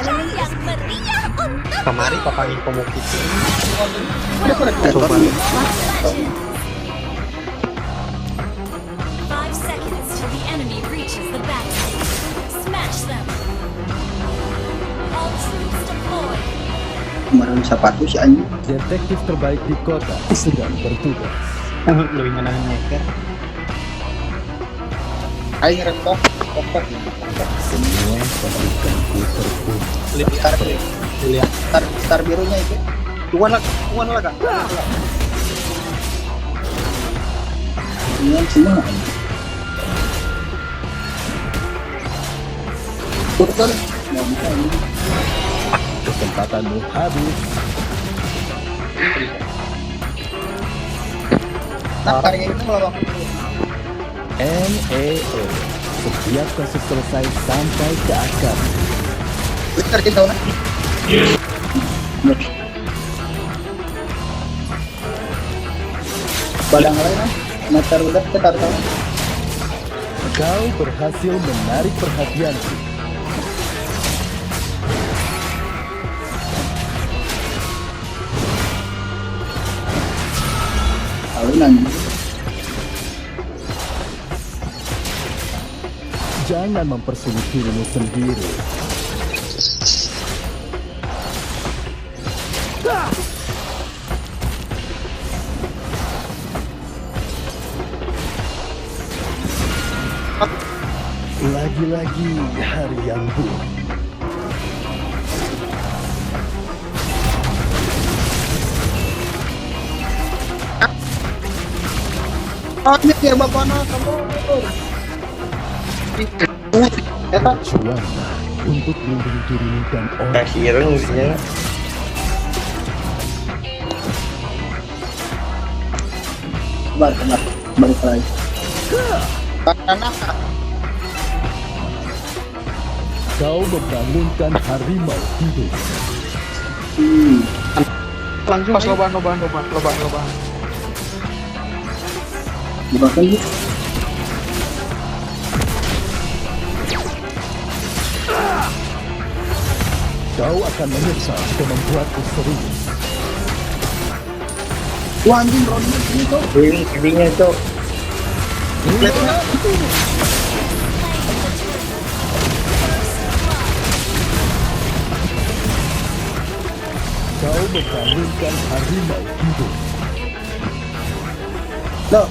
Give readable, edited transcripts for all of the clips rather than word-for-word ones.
yang meriah untuk Kemari papangin pemukitu. Coba. 5 seconds till the enemy reaches the battlefield. Smash them. All troops deployed. Kemarin sepatu si anjing. Detektif terbaik di kota sedang bertugas. Lebih menangin maker. Aing rentok. Semua pasukanku terbunuh. Star birunya itu. Tuan lah kak. Ini semua. Betul. Nggak bisa ini. Kesempatanmu habis. Nah, karya ini melawak. NAO. Setiap kasus selesai sampai ke akar. Bentar kita tahu. Badang lain lah. Meter udah kita tahu. Kau berhasil menarik perhatianku. Tahunan. Jangan mempersulit dirimu sendiri. Lagi-lagi hari yang buruk. Oh, ini dia bapak kamu. Juanglah untuk melindungi dirimu dan orang. Kasih hero musiknya. Balik lagi. Karena Kau membangunkan harimau hidup. Langsung pas loban. dimakan gitu. Kau akan menyesal jika membuatku serius. Wah anjing Ronald gitu. Kirinya cok. Kau membangunkan harimau hidup. Loh.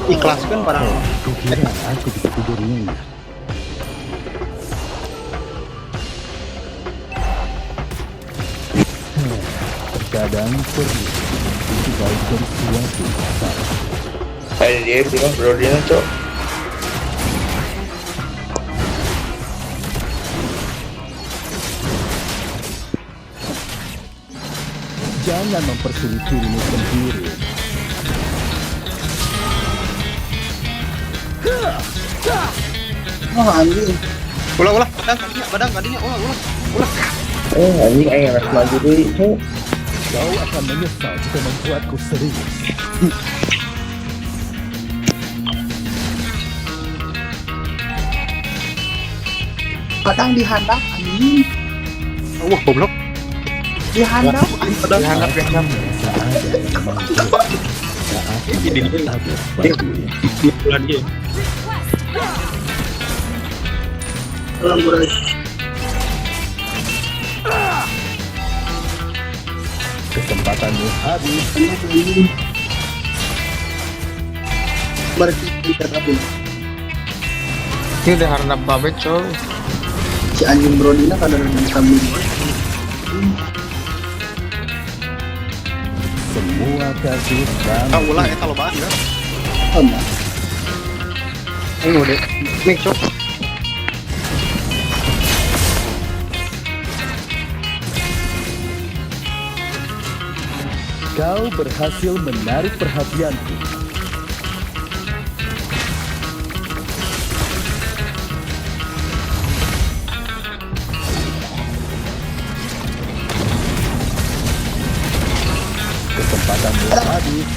Ikhlaskan para Kukira aku bisa tidur nyenyak. Terkadang perlu itu baik dari suatu masalah. Ada dia bilang bro dia cok. Jangan mempersulit dirimu sendiri. Oh anjing. Ulah, badang kadinya, ulah. Anjing aing harus maju deui, Cuk. Kau akan menyesal jika membuatku serius. Kadang dihandap anjing. Wah, goblok. Dihandap. Dihanap. Saat yang mampu. Saat yang tabur bantuin. Bulan dia. Dalam bulan. Kesempatanmu habis. Berarti kita tapi Ini udah harap babet cok. si anjing Brodina kadang kami. Semua kasus dan Ulah eta lobaan ya. Sama. Ini udah. Nih cok. kau berhasil menarik perhatianku. Kesempatanmu habis.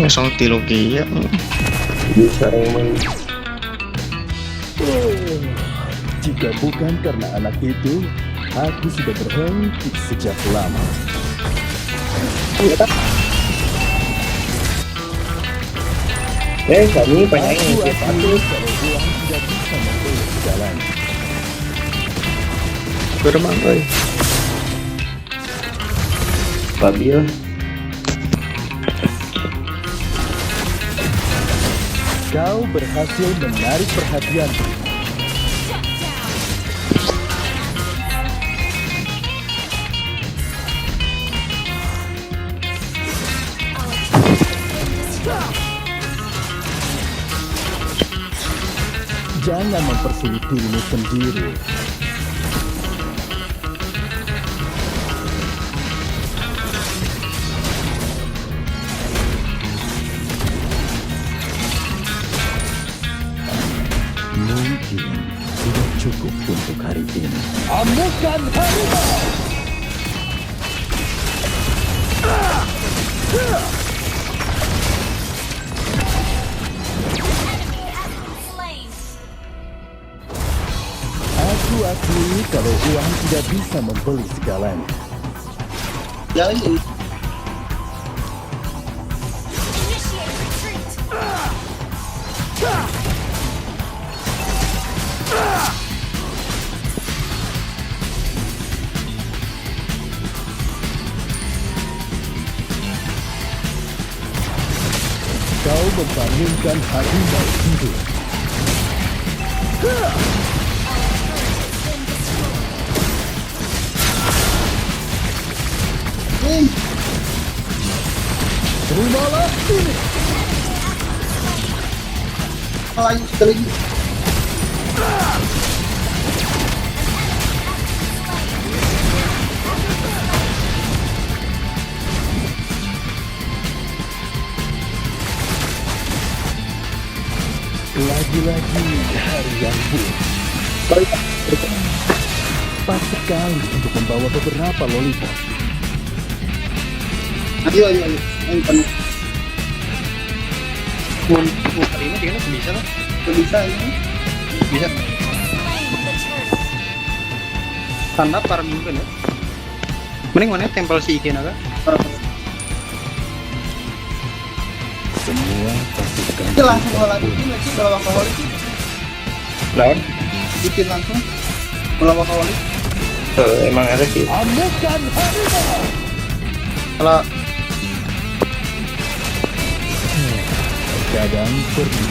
Langsung tilu ya. Bisa emang. Jika bukan karena anak itu, aku sudah berhenti sejak lama. Kami banyak yang Aku akui kalau uang tidak bisa membeli segalanya. Beremang euy. Stabil. Kau berhasil menarik perhatianku. Jangan mempersulit dirimu sendiri. Mungkin sudah cukup untuk hari ini. Amukan harimau! Slain. Aku akui kalau uang tidak bisa membeli segalanya. Ya ini. Initiate retreat. Kau membangunkan harimau hidup. Hei, Terimalah ini. lagi sekali lagi. Lagi-lagi hari yang buruk. Pas sekali untuk membawa beberapa lollipop. Ayo. Yang penuh. Mau kali ini dia bisa lah. Bisa ini. Bisa. Slain the turret. Tanda para minggu ya. Mending mana tempel si Iki naga. Semua pasukan Ini langsung lagi lagi kalau alkoholik Lawan. bikin langsung kalau alkoholik. Emang ada sih. amukan harimau. Kalau Kadang pergi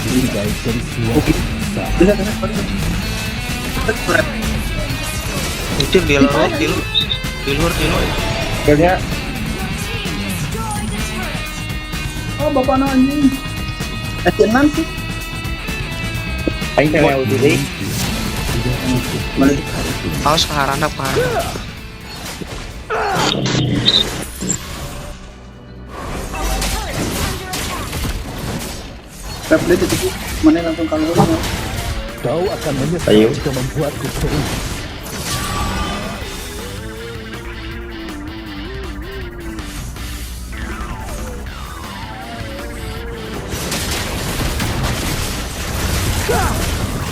lebih baik dari suatu saat. Bisa. Berat. itu di luar di luar. Akhirnya Destroy the turret. Oh bapak anjing. S6 sih. aing tanya ulti deui. Tidak cukup Balik. untuk hari ini. Awas ke harandap ke harandap. Rap dia jadi mana langsung kalau Kau akan menyesal Ayo. jika membuatku terus.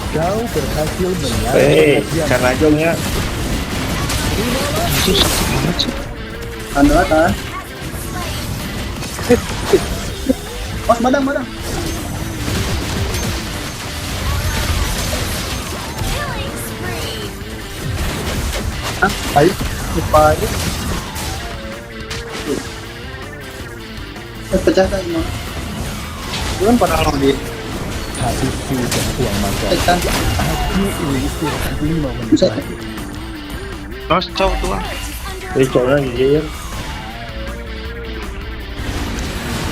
Kau berhasil menarik perhatian. Karena jongnya Itu sakit banget sih. Anda kan. Pas badang. Killing spree. Ayo. Lupa aja. Pecah kan emang. Bukan pada lawan dia. Habis sudah uang makan. Tekan. Aku ingin istirahat 5 menit Bisa. lagi. Terus cow tuh. dari corang dia ya.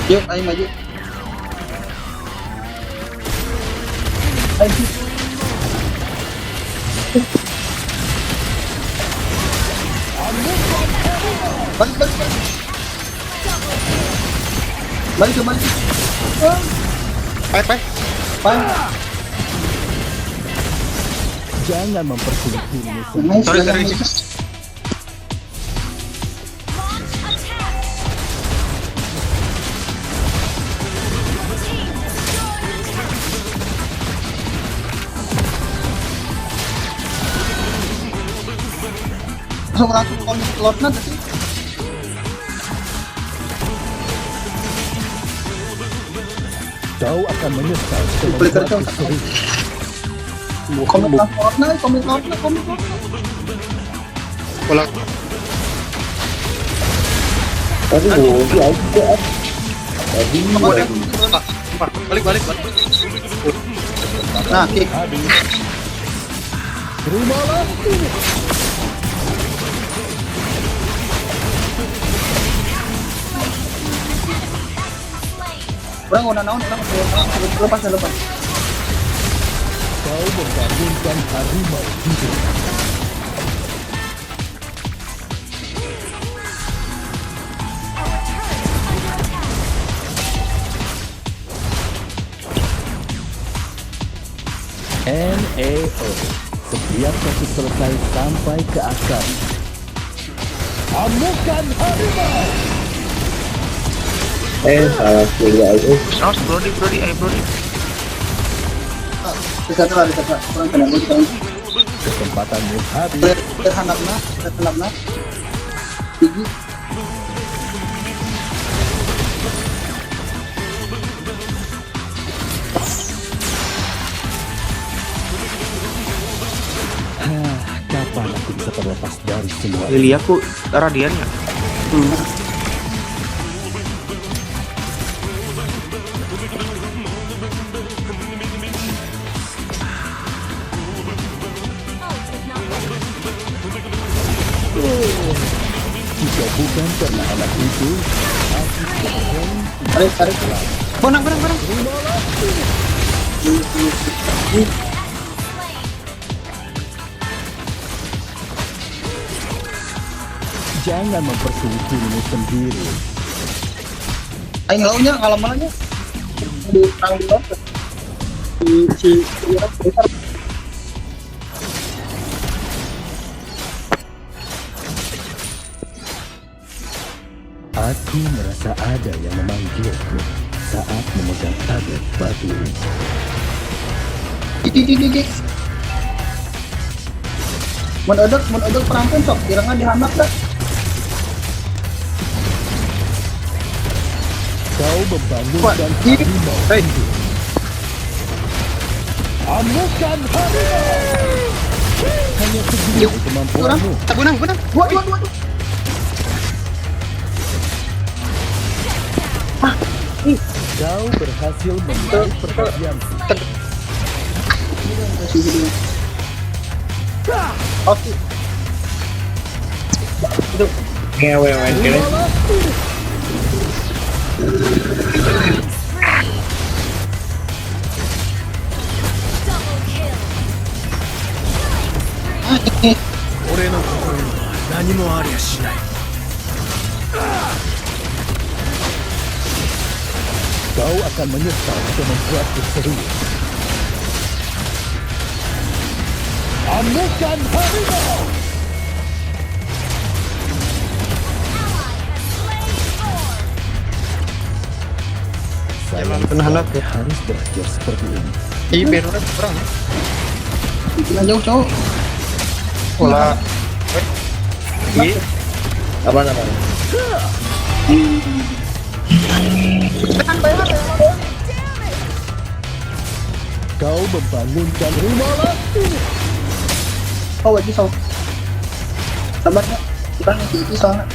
Yuk, ayo maju. Ayo. Balik. Balik. Pai. Jangan mempersulit dirimu sendiri. Nice. Sorry. Launch attack. langsung komit lordnya tadi. Kau akan menyesal jika Flicker membuatku dong. serius. Komit lordnya, komit lordnya. Ulang. Aduh, dia juga. Tadi Balik. Nah, kick. Habis. Terimalah ini. Orang udah naon, lepas. Kau membangunkan harimau hidup. NAO. Setiap kasus selesai sampai ke akar. Amukan harimau. salah juga itu. Awas Brody, Brody. Dekat lah. Orang kena gue kan. Kesempatanmu habis. Terhanapna. Gigi. Kapan aku bisa terlepas dari semua ini? Lili aku radiannya. Jika bukan karena anak itu, aku Tarik. Barang. jangan mempersulit dirimu sendiri. Aing launya ngalamannya di perang di lot. Si Irak besar. Aku merasa ada yang memanggilku saat memegang target batu. Di. Mun edek perangkan sok kirangnya dihanap dah. Kau membangunkan Hei. harimau. Amukan harimau. Hanya segini kemampuanmu. Benang. Waduh. Kau berhasil menarik perhatianku. Oke. Ngewe kira. Double kill. 俺の心には何もありゃしない。Kau akan menyesal jika membuatku serius. Amukan harimau. Sayang, Penahanap ya. harus berakhir seperti ini. Ih, biar orang. Kita jauh cowok. Ulah. Iya. Apa namanya? Kau membangunkan rumah ini. Oh, wajib so. Sabarnya. Kita ngisi itu soalnya.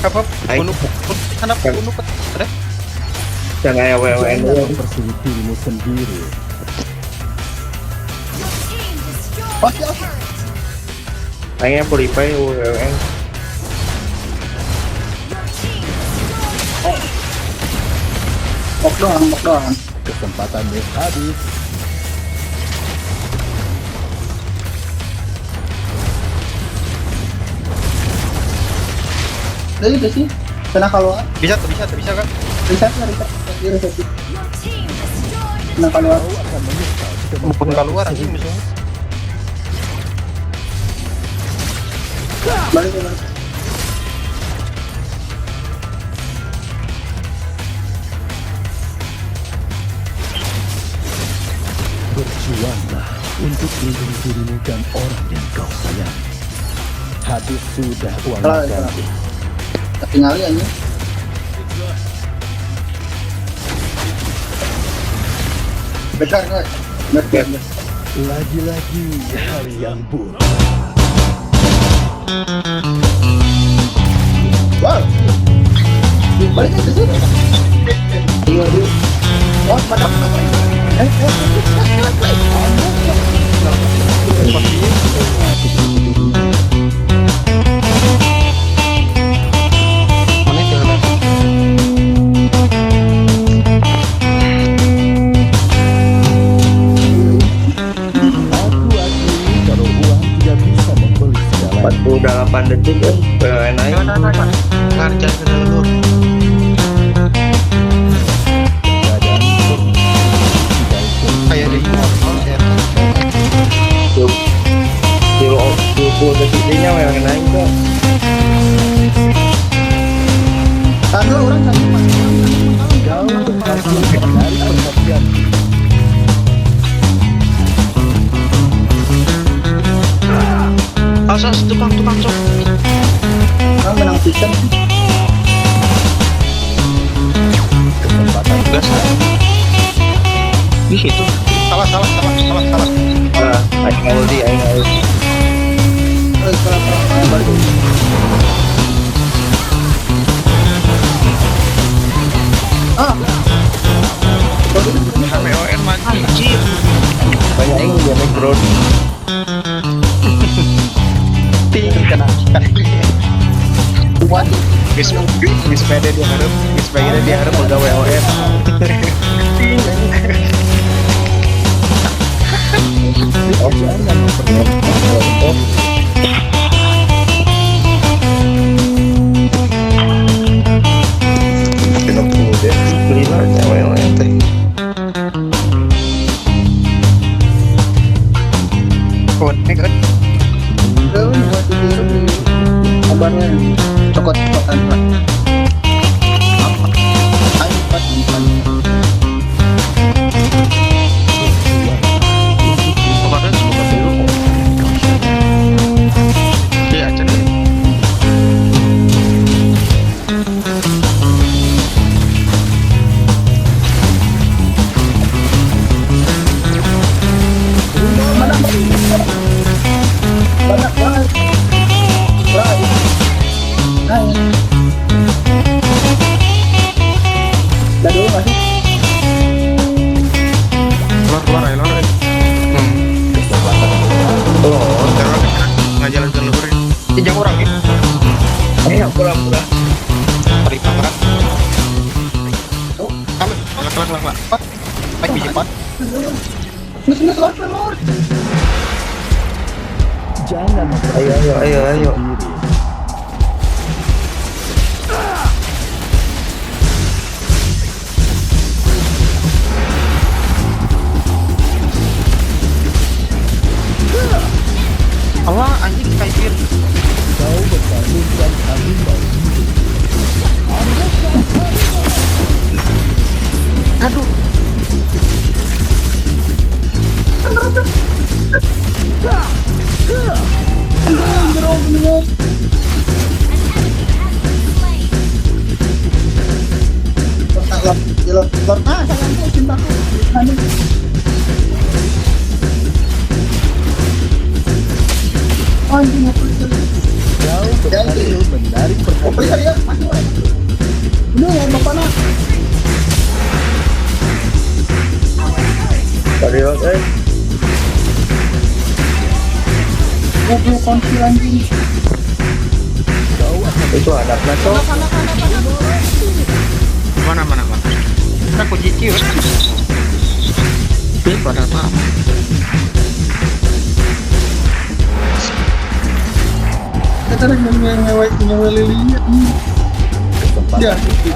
Apa? Bunuh. Kenapa bunuh? Ada? Jangan ya wewe Jangan dulu. mempersulit dirimu sendiri. Your team destroyed Oke. the turret. Kayaknya puripai wewe. Your team destroyed Mok doang. Kesempatanmu habis. Jadi udah sih. Kena keluar. Bisa kan? Reset. your team destroyed Kena keluar. Kau akan menyesal jika Mumpun membuatku keluar anjing serius. musuhnya. Balik. Berjuanglah untuk melindungi dirimu dan orang yang kau sayangi. Habis sudah uang Salah, ganti. Tinggali aja. Besar guys. Besar. Lagi-lagi hal yang buruk. Wow. Baliknya ke sini. Iya. Oh, pada. Menit ya udah. Aku akui kalau uang tidak bisa membeli segalanya. 48 detik kan naik. Nggak jalan ke jalur. Keadaan tidak pun Kayak di motor ya. 20 detiknya yang naik kok. Tahan orang satu mas. kau berhasil menarik perhatian. Asas tukang cok. Orang menang season. Kesempatan Gas. Di situ. Salah. Aing ulti. Balik. HPON mati. Anjir. Banyak yang dia naik road. Ting kena. Buat Bis sepeda dia harap pegawai ON. jangan memperlihatkan Kelima cewek yang teh. Connect kan. buat itu kabarnya cokot-cokotan lah. Ayo pas depan. Kemarin semoga dulu. Iya, cek. Banyak banget. Right. Nice. Udah dulu masih. Keluar aja lor. Oh, Terus nggak jalan ke luhur. Jangan orang ya. ayo pulang. Hari pangeran. Oh, kelak. Baik biji pot. Nges lor. jangan Ayo. Allah anjing kayak kau bertandingkan harimau. aduh. Lor. Sayangku cintaku. Anjing apa itu? Kau berhasil menarik Oh, perhatian. ya, masih. Ini ya bapak nak. Ayo, Goblok konsil anjing. Kau akan itu anaknya tuh. Mana. Aku cicil. Ini pada apa? Kata yang nyewa lilinya. kesempatan Ya. Ini kita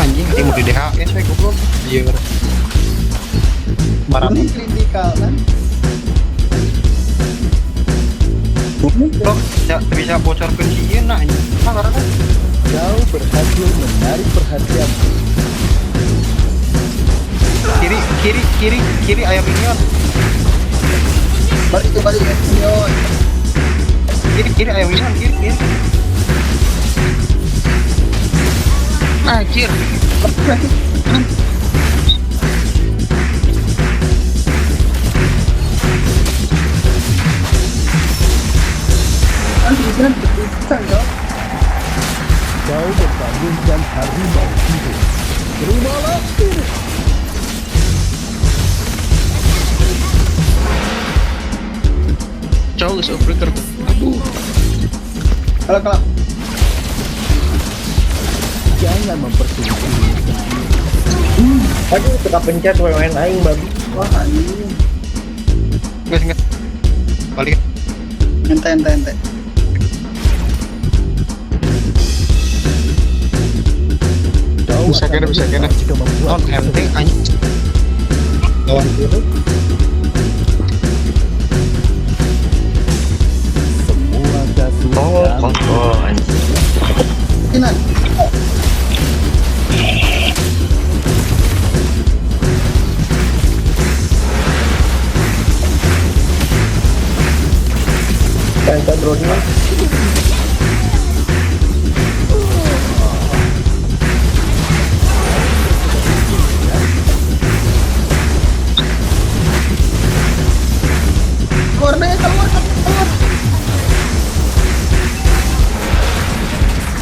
anjing mau di DHS saya goblok. Iya. Marah. Ini kritikal kan. Lo bisa bocor ke sini nah ini. Karena kan Kau berhasil menarik perhatian. kiri ayam minion. Balik ya. Minion. Kiri ayam minion, kiri. Anjir. Nanti bisa dong. Kau membangunkan harimau itu. Terimalah ini. Jauh breaker. Aduh. Kalau Jangan mempersulit diri. Aduh, suka pencet main aing babi. wah anjing. Enggak. Balik. Ente. Kau Bisa akan kena. lupa jika membuat Non MT anjing. Lawan biru. semua kasus Kontrol anjing. Kinan. Kan drone-nya. Keluar deh, keluar.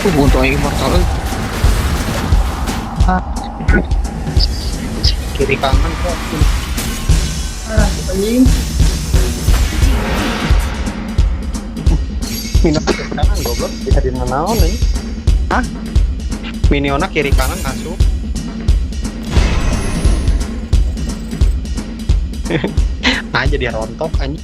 Untuk immortal. Kiri kanan kok. Anjing. Minion kiri kanan goblok bisa dinaon nih. Hah? Minionnya kiri kanan masuk. Aja dia rontok anjing.